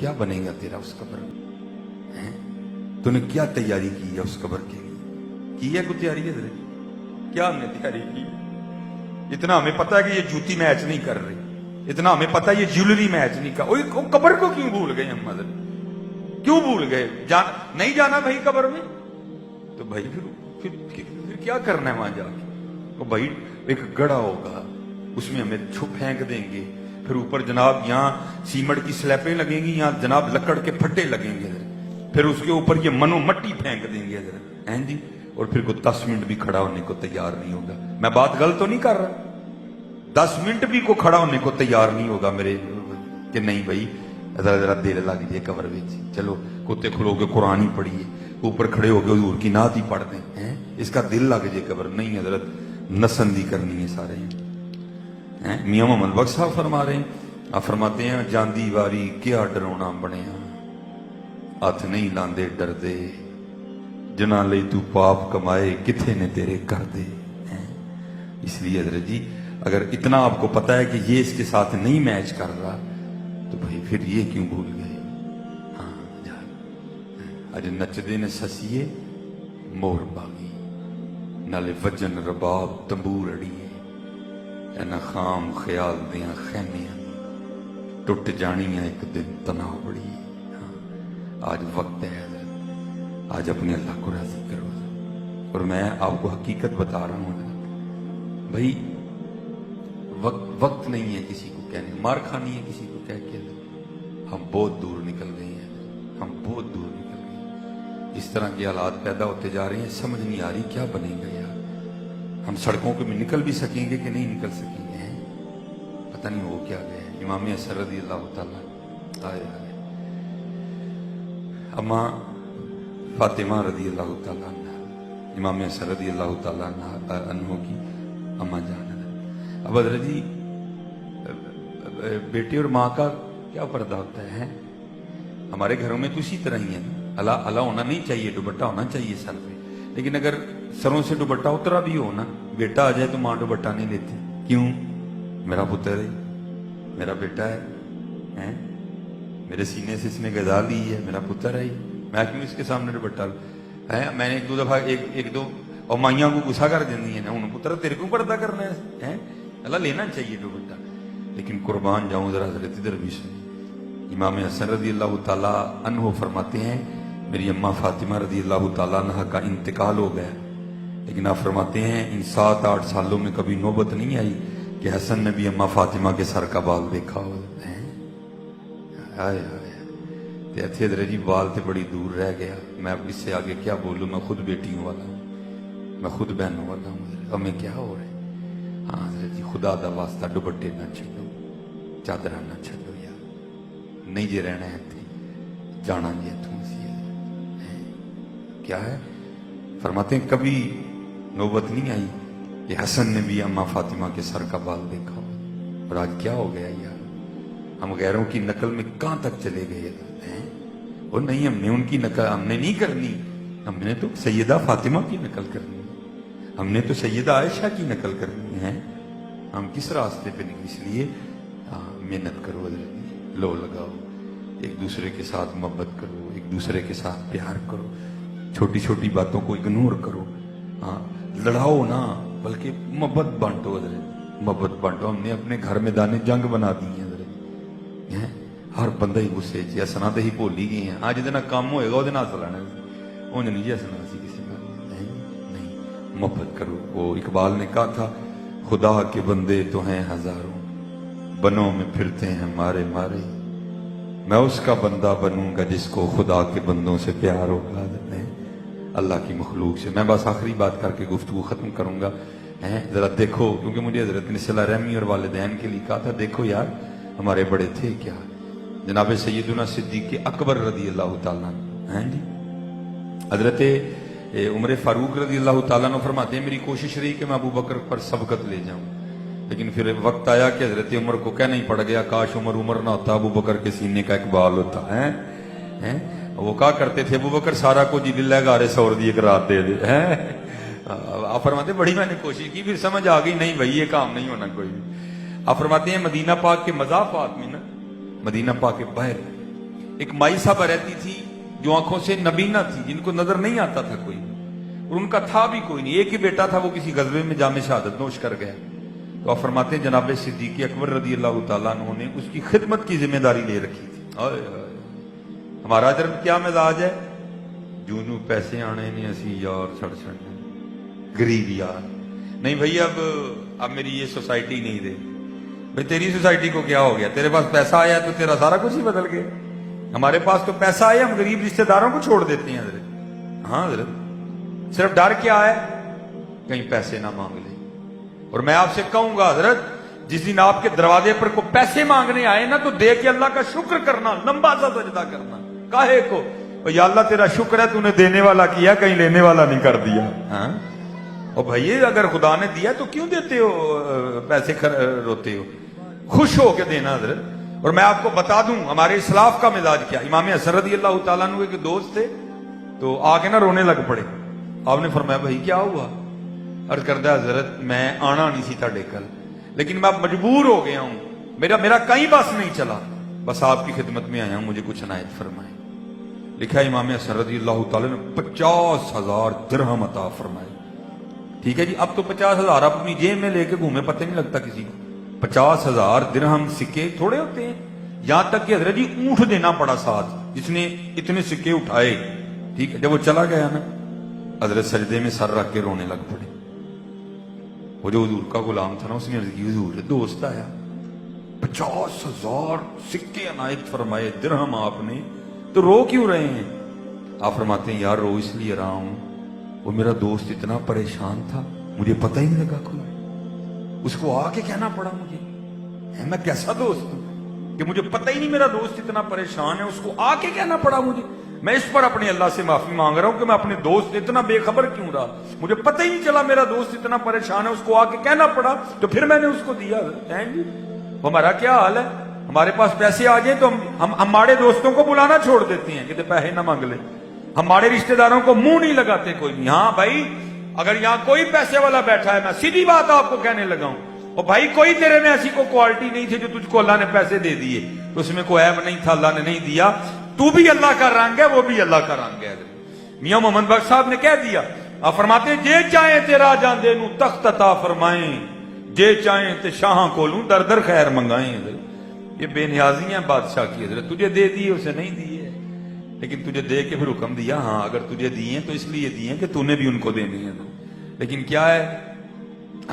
کیا بنے گا تیرا اس قبر میں؟ تو نے کیا تیاری کی ہے اس قبر کے لیے؟ کی ہے کوئی تیاری ہے؟ کیا ہم نے تیاری کی؟ اتنا ہمیں پتا ہے کہ یہ جوتی میچ نہیں کر رہی، اتنا ہمیں پتا ہے یہ جیولری میچ نہیں کر رہی، قبر کو کیوں بھول گئے ہم؟ حضرت کیوں بھول گئے؟ نہیں جانا بھائی قبر میں تو بھائی پھر کیا کرنا ہے وہاں جا کے؟ وہ بھائی ایک گڑھا ہوگا، اس میں ہمیں پھینک دیں گے، پھر اوپر جناب یہاں سیمنٹ کی سلیپیں لگیں گی، یہاں جناب لکڑ کے پھٹے لگیں گے، پھر اس کے اوپر یہ منو مٹی پھینک دیں گے ہیں جی، اور پھر کوئی 10 منٹ بھی کھڑا ہونے کو تیار نہیں ہوگا۔ میں بات غلط تو نہیں کر رہا؟ 10 منٹ بھی کو کھڑا ہونے کو تیار نہیں ہوگا میرے کہ نہیں بھائی ذرا دل لگ جائے قبر میں، چلو کتے کھلو کے قرآن ہی پڑھیے، اوپر کھڑے ہو کے حضور کی نعت ہی پڑھ دیں، اس کا دل لگ جائے قبر۔ نہیں حضرت، نسندی کرنی ہے سارے۔ میاں محمد بخش صاحب فرما رہے ہیں، آپ فرماتے ہیں جاندی واری کیا ڈرونا بنیا، ہاتھ نہیں لاندے ڈر دے، جنا لئی تو پاپ کمائے کتھے نے تیرے کر دے۔ اس لیے حضرت جی اگر اتنا آپ کو پتا ہے کہ یہ اس کے ساتھ نہیں میچ کر رہا تو بھائی پھر یہ کیوں بھول گئے؟ اج نچدے نے سسیے مور باغی، نالے وجن رباب تمبور اڑیے، اینا خام خیال دیاں خیمیاں ٹوٹ جانیاں ایک دن تناؤ بڑی۔ آج وقت ہے حضرت، آج اپنے اللہ کو راضی کرو۔ اور میں آپ کو حقیقت بتا رہا ہوں حضرت، بھائی وقت نہیں ہے کسی کو کہنے، مار کھانی ہے کسی کو کہہ کے، ہم بہت دور نکل گئے ہیں، ہم بہت دور نکل گئے ہیں۔ اس طرح کے حالات پیدا ہوتے جا رہے ہیں، سمجھ نہیں آ رہی کیا بنے گا یار۔ ہم سڑکوں پہ نکل بھی سکیں گے کہ نہیں نکل سکیں گے، پتہ نہیں ہو کیا گیا ہے۔ امام حسن رضی اللہ تعالیٰ آئے اماں فاطمہ رضی اللہ تعالیٰ عنہ، امام حسن رضی اللہ تعالیٰ عنہ کی اماں جان۔ اب حضرت جی بیٹے اور ماں کا کیا پردہ ہوتا ہے؟ ہمارے گھروں میں تو اسی طرح ہی ہے نا، اللہ ہونا نہیں چاہیے، دوپٹہ ہونا چاہیے سر پہ، لیکن اگر سروں سے دوپٹہ اترا بھی ہو نا، بیٹا آ جائے تو ماں دوپٹہ نہیں لیتی۔ کیوں؟ میرا پتر ہے، میرا بیٹا ہے، میرے سینے سے اس نے غذا لی ہے، میرا پتر ہے، میں کیوں اس کے سامنے دوپٹہ ہے؟ میں نے ایک دو دفعہ ایک دو اور مائیاں کو غصہ کر دینی ہے، ہوں پتر تیرے کو پردہ کرنا ہے، اللہ لینا چاہیے دوپٹہ۔ لیکن قربان جاؤں ذرا حضرت ادھر بھی سنی، امام حسن رضی اللہ تعالیٰ عنہ فرماتے ہیں میری اماں فاطمہ رضی اللہ تعالیٰ عنہ کا انتقال ہو گیا، لیکن آپ فرماتے ہیں ان 7-8 سالوں میں کبھی نوبت نہیں آئی کہ حسن نے بھی اماں فاطمہ کے سر کا بال دیکھا ہو۔ ایتھے حضرت جی بال تے بڑی دور رہ گیا، میں اب اس سے آگے کیا بولوں؟ میں خود بیٹیوں والا ہوں، میں خود بہنوں والا ہوں، ہمیں کیا ہو رہا ہے؟ ہاں حضرت جی خدا دا واسطہ دوپٹے نہ چھڈو، چادرہ نہ چھڈو یار، نہیں جے رہنا ہے تھے جانا جی اتوں سی کیا ہے؟ فرماتے ہیں کبھی نوبت نہیں آئی کہ حسن نے بھی اماں فاطمہ کے سر کا بال دیکھا ہو، اور آج کیا ہو گیا یار؟ ہم غیروں کی نقل میں کہاں تک چلے گئے ہیں؟ اور نہیں، ہم نے ان کی نقل ہم نے نہیں کرنی، ہم نے تو سیدہ فاطمہ کی نقل کرنی، ہم نے تو سیدہ عائشہ کی نقل کرنی ہے۔ ہم کس راستے پہ نکل؟ اس لیے محنت کرو حضرت، لو لگاؤ، ایک دوسرے کے ساتھ محبت کرو، ایک دوسرے کے ساتھ پیار کرو، چھوٹی چھوٹی باتوں کو اگنور کرو، لڑاؤ نہ بلکہ محبت بانٹو حضرت، محبت بانٹو۔ ہم نے اپنے گھر میں دانے جنگ بنا دی ہیں حضرت، ہر بندہ ہی غصے چ ہسنا تو ہی بھول ہی گئے ہیں، آج جہاں کام ہوئے گا وہ ہس لینا، انج نہیں جی ہسنا سی کسی کا، نہیں، محبت کرو۔ وہ اقبال نے کہا تھا خدا کے بندے تو ہیں ہزاروں، بنوں میں پھرتے ہیں مارے مارے، میں اس کا بندہ بنوں گا جس کو خدا کے بندوں سے پیار ہوگا، اللہ کی مخلوق سے۔ میں بس آخری بات کر کے گفتگو ختم کروں گا، ذرا دیکھو، کیونکہ مجھے حضرت نے صلہ رحمی اور والدین کے لیے کہا تھا، دیکھو یار ہمارے بڑے تھے کیا، جناب سیدنا صدیق اکبر رضی اللہ تعالیٰ جی، حضرت عمر فاروق رضی اللہ تعالیٰ عنہ فرماتے ہیں میری کوشش رہی کہ میں ابو بکر پر سبقت لے جاؤں، لیکن پھر وقت آیا کہ حضرت عمر کو کہنا ہی پڑ گیا کاش عمر نہ ہوتا، ابو بکر کے سینے کا اقبال ہوتا ہے۔ وہ کہا کرتے تھے ابو بکر سارا کو جی للہ گارے سور دی ایک رات دے دے، آپ فرماتے بڑی میں نے کوشش کی، پھر سمجھ آ گئی نہیں بھائی یہ کام نہیں ہونا کوئی بھی۔ آپ فرماتے ہیں مدینہ پاک کے مضافات میں نا، مدینہ پاک کے باہر ایک مائی صاحبہ رہتی تھی جو آنکھوں سے نبینہ تھی، جن کو نظر نہیں آتا تھا کوئی، اور ان کا تھا بھی کوئی نہیں، ایک ہی بیٹا تھا، وہ کسی غزوے میں جام شہادت نوش کر گیا۔ تو آپ فرماتے ہیں جناب صدیق اکبر رضی اللہ تعالیٰ عنہ نے اس کی خدمت کی ذمہ داری لے رکھی تھی۔ آئے آئے، ہمارا ادھر کیا مزاج ہے، جونوں پیسے آنے نے اسی یار چھڑ چھڑنے، غریب یار نہیں بھائی، اب میری یہ سوسائٹی نہیں دے بھائی، تیری سوسائٹی کو کیا ہو گیا، تیرے پاس پیسہ آیا تو تیرا سارا کچھ ہی بدل گیا۔ ہمارے پاس تو پیسہ آیا، ہم غریب رشتہ داروں کو چھوڑ دیتے ہیں حضرت۔ ہاں حضرت، صرف ڈر کیا ہے، کہیں پیسے نہ مانگ لے۔ اور میں آپ سے کہوں گا حضرت، جس دن آپ کے دروازے پر کو پیسے مانگنے آئے نا، تو دیکھ کے اللہ کا شکر کرنا، لمبا سا سجدہ کرنا، کاہے کو یا اللہ تیرا شکر ہے تو نے دینے والا کیا، کہیں لینے والا نہیں کر دیا۔ ہاں اور بھائی اگر خدا نے دیا تو کیوں دیتے ہو، پیسے روتے ہو، خوش ہو کے دینا حضرت۔ اور میں آپ کو بتا دوں ہمارے اسلاف کا مزاج کیا، امام حسن رضی اللہ تعالیٰ عنہ کے دوست تھے، تو آ کے نا رونے لگ پڑے۔ آپ نے فرمایا بھائی کیا ہوا؟ عرض کردہ حضرت میں آنا نہیں سی تھا کل، لیکن میں مجبور ہو گیا ہوں، میرا کہیں بس نہیں چلا، بس آپ کی خدمت میں آیا ہوں، مجھے کچھ عنایت فرمائیں۔ لکھا ہے امام حسن رضی اللہ تعالیٰ نے 50,000 درہم عطا فرمائے۔ ٹھیک ہے جی، اب تو 50,000 اپنی جیب میں لے کے گھومے، پتہ نہیں لگتا کسی کو۔ 50,000 درہم سکے تھوڑے ہوتے ہیں، یہاں تک کہ حضرت جی اونٹ دینا پڑا ساتھ، جس نے اتنے سکے اٹھائے۔ ٹھیک ہے، جب وہ چلا گیا نا، حضرت سجدے میں سر رکھ کے رونے لگ پڑے۔ وہ جو حضور کا غلام تھا نا، اس نے عرض کی حضور دوست آیا، 50,000 سکے عنایت فرمائے، درہم آپ نے، تو رو کیوں رہے ہیں؟ آپ فرماتے ہیں یار رو اس لیے رہا ہوں، وہ میرا دوست اتنا پریشان تھا، مجھے پتہ ہی نہیں لگا کوئی، اس کو آ کے کہنا پڑا مجھے، میں کیسا دوست ہوں کہ مجھے پتہ ہی نہیں میرا دوست اتنا پریشان ہے، اس کو آ کے کہنا پڑا مجھے۔ میں اس پر اپنے اللہ سے معافی مانگ رہا ہوں کہ میں اپنے دوست اتنا بے خبر کیوں رہا، مجھے پتہ ہی نہیں چلا میرا دوست اتنا پریشان ہے، اس کو آ کے کہنا پڑا، تو پھر میں نے اس کو دیا۔ جی ہمارا کیا حال ہے، ہمارے پاس پیسے آ جائیں تو ہم ہمارے دوستوں کو بلانا چھوڑ دیتے ہیں کہ پیسے نہ مانگ لیں، ہمارے رشتہ داروں کو منہ نہیں لگاتے کوئی نہیں۔ ہاں بھائی اگر یہاں کوئی پیسے والا بیٹھا ہے، میں سیدھی بات آپ کو کہنے لگا ہوں، اور بھائی کوئی تیرے میں ایسی کوئی کوالٹی نہیں تھی جو تجھ کو اللہ نے پیسے دے دیے، تو اس میں کوئی عیب نہیں تھا، اللہ نے نہیں دیا، تو بھی اللہ کا رنگ ہے، وہ بھی اللہ کا رنگ ہے۔ میاں محمد بخش صاحب نے کہہ دیا، آپ فرماتے ہیں جے چاہیں تیرا جان دے نو تخت عطا فرمائیں، جے چاہیں تے شاہاں کولوں در در خیر منگائیں۔ یہ بے نیازیاں بادشاہ کی حضرت، تجھے دے دیے اسے نہیں دیے، لیکن تجھے دے کے پھر حکم دیا، ہاں اگر تجھے دیے تو اس لیے دیے کہ تو نے بھی ان کو دینے ہیں۔ لیکن کیا ہے،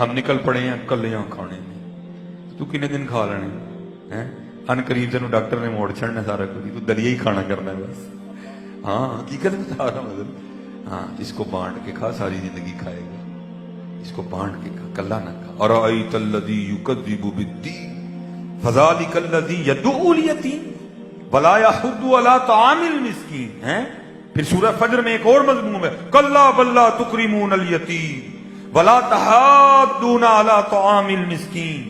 ہم نکل پڑے ہیں کلیاں کھانے میں، تو کتنے دن کھا لینے ہیں، ان قریب تینوں ڈاکٹر نے موڑ چھڑنا سارا کچھ، تو دلیا ہی کھانا کرنا ہے بس۔ ہاں حقیقت بتا رہا ہوں حضرت، ہاں اس کو بانٹ کے کھا، ساری زندگی کھائے گا، اس کو بانٹ کے کھا، کلا نہ کھا۔ ارأیت الذی یکذب بالدین فذلک الذی یدعو الیتیم ولا یحض علی طعام المسکین۔ پھر سورہ فجر میں ایک اور مضمون ہے، کلا بل لا تکرمون الیتیم ولا تحاضون علی طعام المسکین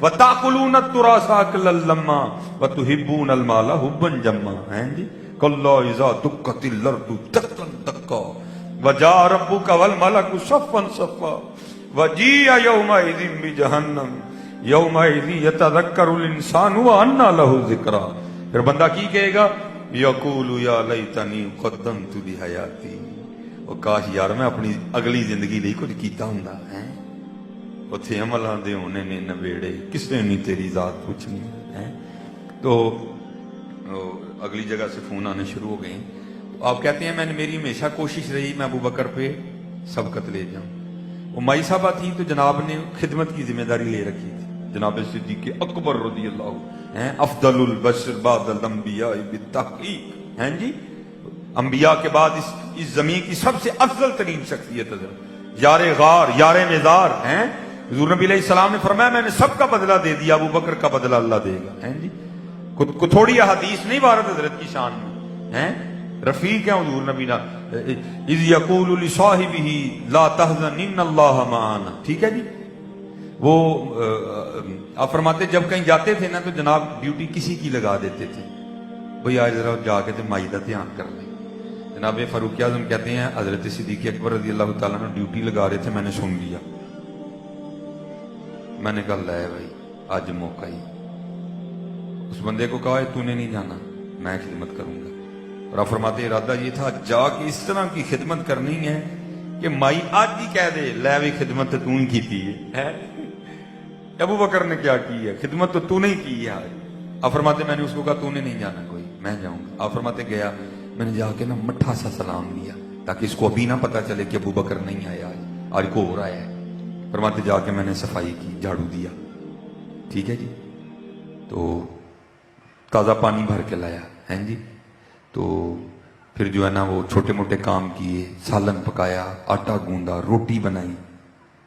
وتأکلون التراث اکلا لما وتحبون المال حبا جما۔ جی کلا اذا دکت الارض دکا دکا وجاء ربک والملک صفا صفا وجیء یومئذ بجہنم یومئذ یتذکر الانسان وانى له الذکریٰ۔ پھر بندہ کی کہے گا، یقول یا لیتنی قدمت لحیاتی، وہ کاش یار میں اپنی اگلی زندگی ਲਈ کچھ کیتا ہوندا ہے۔ اتھے عملاں دے ہونے نے نبیڑے، کسے نہیں تیری ذات پوچھنی ہے۔ تو اگلی جگہ سے فون آنے شروع ہو گئے، تو آپ کہتے ہیں میری ہمیشہ کوشش رہی میں ابو بکر پہ سبقت لے جاؤں۔ وہ مائی صاحبہ تھی تو جناب نے خدمت کی ذمہ داری لے رکھی تھی، جناب صدیق اکبر رضی اللہ افضل البشر بعد الانبیاء بالتحقیق، ہیں جی انبیاء کے بعد اس زمین کی سب سے افضل ترین شخصیت حضرت، یار غار، یار مزار ہیں۔ حضور نبی علیہ السلام نے فرمایا میں نے سب کا بدلہ دے دیا، ابو بکر کا بدلہ اللہ دے گا، ہیں جی کو تھوڑی حدیث نہیں وارد حضرت کی شان میں، ہیں رفیق ہیں حضور نبی نا، اذ یقول لصاحبہ لا تحزن ان اللہ معنا۔ ٹھیک ہے جی، وہ آپ فرماتے جب کہیں جاتے تھے نا تو جناب ڈیوٹی کسی کی لگا دیتے تھے، بھئی آج ذرا جا کے مائی کا دھیان کر لیں۔ جناب فاروق اعظم کہتے ہیں حضرت صدیق اکبر رضی اللہ تعالیٰ نے ڈیوٹی لگا رہے تھے، میں نے سن لیا، میں نے کہا لے بھائی آج موقع ہی، اس بندے کو کہا تو نے نہیں جانا، میں خدمت کروں گا. اور آپ فرماتے ارادہ یہ تھا جا کے اس طرح کی خدمت کرنی ہے کہ مائی آج ہی کہہ دے لے بھی خدمت تو ہی کی ہے. ابو بکر نے کیا کی ہے؟ خدمت تو نہیں کی ہے. آپ فرماتے میں نے اس کو کہا تو نے نہیں جانا کوئی، میں جاؤں گا. آپ فرماتے گیا، میں نے جا کے نا مٹھا سا سلام لیا تاکہ اس کو ابھی نہ پتا چلے کہ ابو بکر نہیں آیا، آج کو ہو رہا ہے. فرماتے جا کے میں نے صفائی کی، جھاڑو دیا. ٹھیک ہے جی. تو تازہ پانی بھر کے لایا ہیں جی. تو پھر جو ہے نا وہ چھوٹے موٹے کام کیے، سالن پکایا، آٹا گوندا، روٹی بنائی.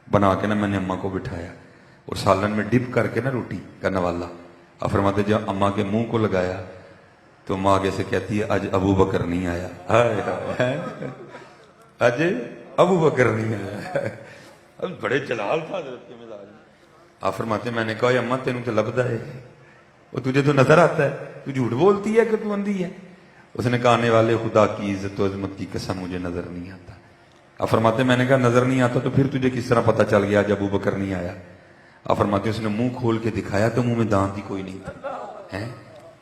بنا کے نا میں نے اماں کو بٹھایا اور سالن میں ڈپ کر کے نا روٹی کا نوالا. آپ فرماتے جب اماں کے منہ کو لگایا تو اماں آگے سے کہتی ہے آج ابو بکر نہیں آیا. آج ابو بکر نہیں آیا. اب بڑے جلال تھا حضرت کے مزاج میں. آپ فرماتے میں نے کہا اماں تینوں تو لبدا ہے، وہ تجھے تو نظر آتا ہے، تو جھوٹ بولتی ہے کہ تو اندھی ہے. اس نے کہا آنے والے خدا کی عزت و عظمت کی قسم مجھے نظر نہیں آتا. آپ فرماتے میں نے کہا نظر نہیں آتا تو پھر تجھے کس طرح پتا چل گیا جب ابو بکر نہیں آیا؟ آپ فرماتے اس نے منہ کھول کے دکھایا تو منہ میں دانت ہی کوئی نہیں تھا.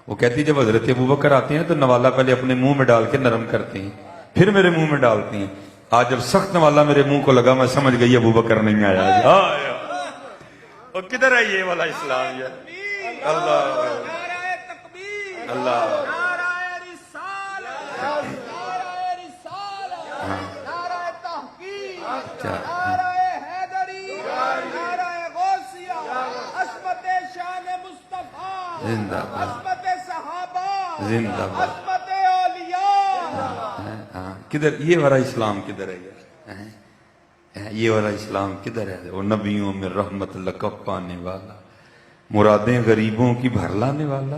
وہ کہتی جب حضرت ابو بکر آتے ہیں تو نوالا پہلے اپنے منہ میں ڈال کے نرم کرتے ہیں، پھر میرے منہ میں ڈالتے ہیں. آج جب سخت نوالا میرے منہ کو لگا میں سمجھ گئی ابو بکر نہیں آیا. اور کدھر ہے یہ والا اسلام؟ یہ اللہ اللہ زندہ زندہ کدھر یہ والا اسلام کدھر ہے یار؟ یہ والا اسلام کدھر ہے؟ وہ نبیوں میں رحمت لقب پانے والا، مرادیں غریبوں کی بھر لانے والا،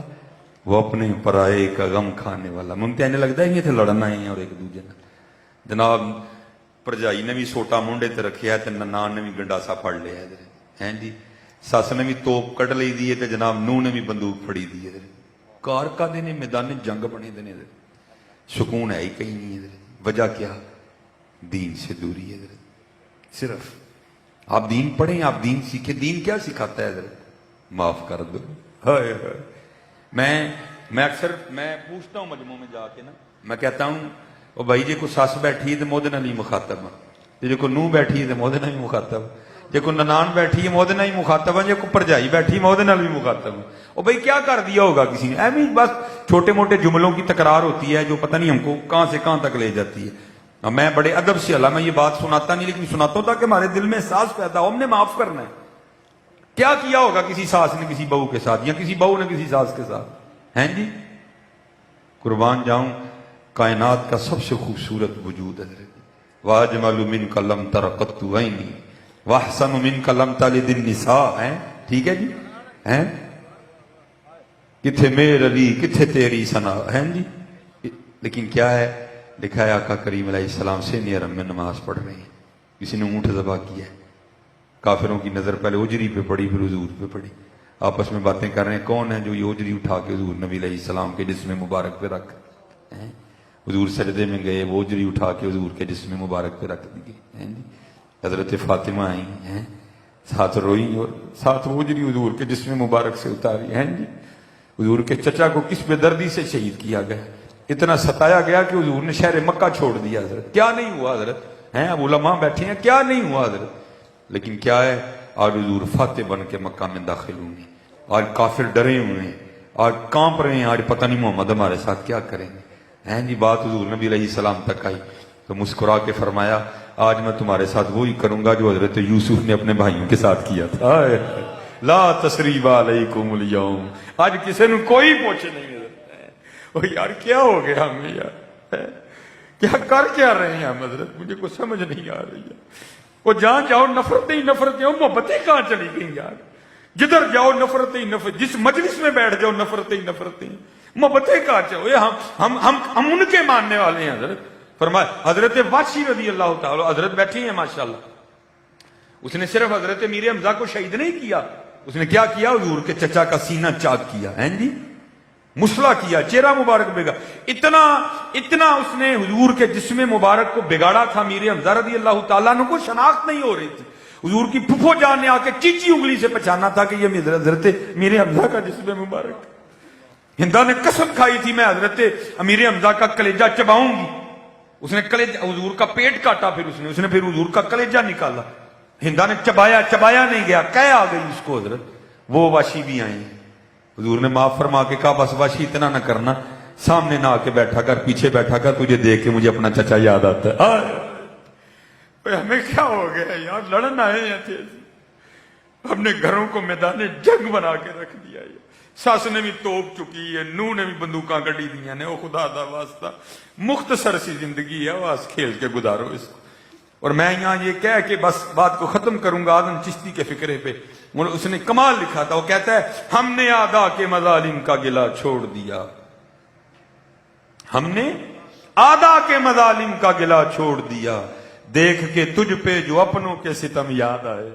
وہ اپنے پرائے کا غم کھانے والا. ممتاز لگتا ہے یہ تھے لڑنا ہی اور ایک دوجے نے. جناب پرجائی نے بھی سوٹا مونڈے تے رکھیا ہے، ننان نے بھی گنڈاسا پھڑ لیا ہے جی. سس نے بھی توپ کٹ لی دی ہے، جناب نوح نے بھی بندوق پھڑی دی ہے. کار کا دینے میدان جنگ بنے دینے، سکون ہے ہی کہیں نہیں ہے. وجہ کیا؟ دین سے دوری ہے. صرف آپ دین پڑھیں، آپ دین سیکھیں. دین کیا سکھاتا ہے؟ معاف کر دو. میں اکثر میں پوچھتا ہوں مجموعوں میں جا کے نا، میں کہتا ہوں او بھائی جی کو سس بیٹھی ہے تو مودے نال ہی مخاطب ہے، جے کو نوح بیٹھی ہے تو مودے نال ہی مخاطب، جے کو ننان بیٹھی ہے مودے نال ہی مخاطب ہے، جے کو پرجائی بیٹھی ہے مودے نال بھی مخاطب ہے. او بھائی کیا کر دیا ہوگا کسی نے؟ ایویں بس چھوٹے موٹے جملوں کی تکرار ہوتی ہے جو پتہ نہیں ہم کو کہاں سے کہاں تک لے جاتی ہے. میں بڑے ادب سے اللہ میں یہ بات سناتا نہیں، لیکن سناتا ہوں تاکہ ہمارے دل میں احساس پیدا ہو ہم نے معاف کرنا ہے. کیا کیا ہوگا کسی ساس نے کسی بہو کے ساتھ، یا کسی بہو نے کسی ساس کے ساتھ؟ ہیں جی قربان جاؤں، کائنات کا سب سے خوبصورت وجود ہے. واجمل منک لم تر قط عینی واحسن منک لم تلد النساء. ہیں ٹھیک ہے جی. ہیں کتھے میرے علی کتھے تیری ثنا. ہیں جی. لیکن کیا ہے لکھا ہے آقا کریم علیہ السلام سے نیرم میں نماز پڑھ رہے ہیں، کسی نے اونٹ ذبح کیا ہے، کافروں کی نظر پہلے اجری پہ پڑی پھر حضور پہ پڑی. آپس میں باتیں کر رہے ہیں کون ہے جو یہ اجری اٹھا کے حضور نبی علیہ السلام کے جسم مبارک پہ رکھ. حضور سجدے میں گئے، وہ اجری اٹھا کے حضور کے جسم مبارک پہ رکھ دی گئی. حضرت فاطمہ آئی ہیں ساتھ روئی اور ساتھ وہ اجری حضور کے جسم مبارک سے اتاری. ہیں جی حضور کے چچا کو کس بے دردی سے شہید کیا گیا، اتنا ستایا گیا کہ حضور نے شہر مکہ چھوڑ دیا. حضرت کیا نہیں ہوا حضرت؟ ہیں اب علماء بیٹھے ہیں کیا نہیں ہوا حضرت؟ لیکن کیا ہے آج حضور فاتح بن کے مکہ میں داخل ہوئے، آج کافر ڈرے ہوئے ہیں، آج کانپ رہے ہیں، آج پتہ نہیں محمد ہمارے ساتھ کیا کریں گے. ہیں جی بات حضور نبی علیہ السلام تک آئی تو مسکرا کے فرمایا آج میں تمہارے ساتھ وہی کروں گا جو حضرت یوسف نے اپنے بھائیوں کے ساتھ کیا تھا. لا تثریب علیکم اليوم، آج کسی نے کوئی پوچھے نہیں. وہ یار کیا ہو گیا ہمیں یار، کیا کر کیا رہے ہیں ہم حضرت؟ مجھے کوئی سمجھ نہیں آ رہی ہے. وہ جہاں جاؤ نفرتیں ہی نفرتیں، محبتیں کہاں چلی گئی یار؟ جدھر جاؤ نفرتیں ہی نفرت، جس مجلس میں بیٹھ جاؤ نفرتیں ہی نفرتیں، محبتیں کہاں چاہو. ہم ان کے ماننے والے ہیں. حضرت فرمایا حضرت واشی رضی اللہ تعالی حضرت بیٹھی ہیں ماشاءاللہ، اس نے صرف حضرت میر حمزہ کو شہید نہیں کیا، اس نے کیا کیا؟ حضور کے چچا کا سینہ چاک کیا. ہیں جی مسلح کیا، چہرہ مبارک بگا. اتنا اس نے حضور کے جسم مبارک کو بگاڑا تھا. میر حمزہ رضی اللہ تعالیٰ عنہ کو شناخت نہیں ہو رہی تھی. حضور کی پھپھو جان نے آ کے چیچی انگلی سے پہچانا تھا کہ یہ حضرت میر حمزہ کا جسم مبارک. ہندا نے قسم کھائی تھی میں حضرت امیر حمزہ کا کلیجہ چباؤں گی. اس نے کلیجہ حضور کا پیٹ کاٹا، اس نے پھر حضور کا کلیجہ نکالا. ہندا نے چبایا نہیں گیا، کہہ آ گئی اس کو حضرت. وہ واشی بھی آئی، حضور نے معاف فرما کے کہا بس واشی اتنا نہ کرنا، سامنے نہ آ کے بیٹھا کر، پیچھے بیٹھا کر، تجھے دیکھ کے مجھے اپنا چچا یاد آتا ہے. ہمیں کیا ہو گیا یار، لڑن آئے ہیں تھے، ہم نے گھروں کو میدان جنگ بنا کے رکھ دیا. ساس نے بھی توپ چکی ہے، نو نے بھی بندوقاں کٹی دیا نے. او خدا دا واسطہ مختصر سی زندگی ہے، واس کھیل کے گزارو اس کو. اور میں یہاں یہ کہہ کے بس بات کو ختم کروں گا آدم چشتی کے فکرے پہ. اس نے کمال لکھا تھا، وہ کہتا ہے ہم نے آدھا کے مظالم کا گلہ چھوڑ دیا، ہم نے آدھا کے مظالم کا گلہ چھوڑ دیا، دیکھ کے تجھ پہ جو اپنوں کے ستم یاد آئے.